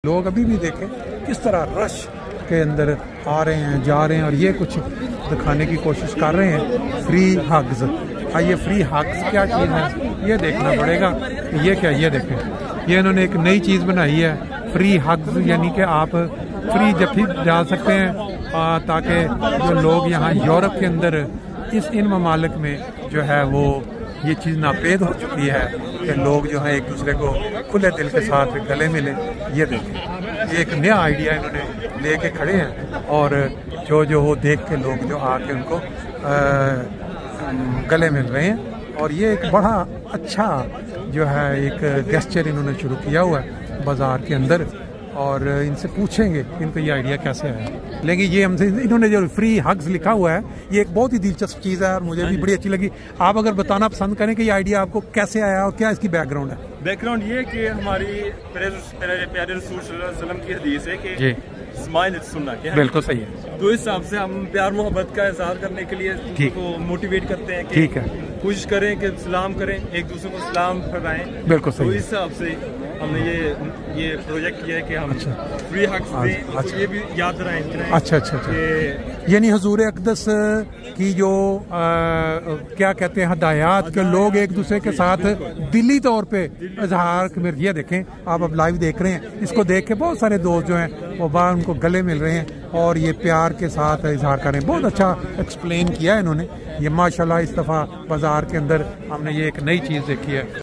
लोग अभी भी देखें किस तरह रश के अंदर आ रहे हैं, जा रहे हैं और ये कुछ दिखाने की कोशिश कर रहे हैं। फ्री हग्स, ये फ्री हग्स क्या चीज़ है ये देखना पड़ेगा। ये क्या, ये देखें, ये इन्होंने एक नई चीज़ बनाई है फ्री हग्स, यानी कि आप फ्री जब भी जा सकते हैं ताकि जो लोग यहाँ यूरोप के अंदर इन ममालिक में जो है वो ये चीज़ नापेद हो चुकी है कि लोग जो है एक दूसरे को खुले दिल के साथ गले मिले। ये देखें, ये एक नया आइडिया इन्होंने लेके खड़े हैं और जो वो देख के लोग जो आके उनको गले मिल रहे हैं। और ये एक बड़ा अच्छा जो है एक गेस्चर इन्होंने शुरू किया हुआ है बाज़ार के अंदर। और इनसे पूछेंगे इनको ये आइडिया कैसे आया। लेकिन ये हमसे इन्होंने जो फ्री हग्स लिखा हुआ है ये एक बहुत ही दिलचस्प चीज़ है और मुझे भी बड़ी अच्छी लगी। आप अगर बताना पसंद करें कि ये आइडिया आपको कैसे आया और क्या इसकी बैकग्राउंड है। बैकग्राउंड ये कि हमारी प्यारे रसूल सल्लल्लाहु अलैहि वसल्लम की हदीस है कि स्माइल सुनना क्या है। बिल्कुल सही है। तो इस हिसाब से हम प्यार मोहब्बत का इजहार करने के लिए उनको मोटिवेट करते हैं कि ठीक है, कोशिश करें कि सलाम करें, एक दूसरे को सलाम फरमाएं। बिल्कुल सही। तो इस हिसाब से हमने ये प्रोजेक्ट किया है कि हम फ्री हग्स दें। अच्छा, तो ये भी याद कराएं। अच्छा। यानी हुजूर अक़दस की जो क्या कहते हैं हदायत के लोग एक दूसरे के साथ दिली तौर पे इजहार में, ये देखें आप अब लाइव देख रहे हैं, इसको देख के बहुत सारे दोस्त जो हैं वो बाहर उनको गले मिल रहे हैं और ये प्यार के साथ इजहार कर रहे हैं। बहुत अच्छा एक्सप्लेन किया है इन्होंने ये माशाल्लाह। इस दफ़ा बाज़ार के अंदर हमने ये एक नई चीज़ देखी है।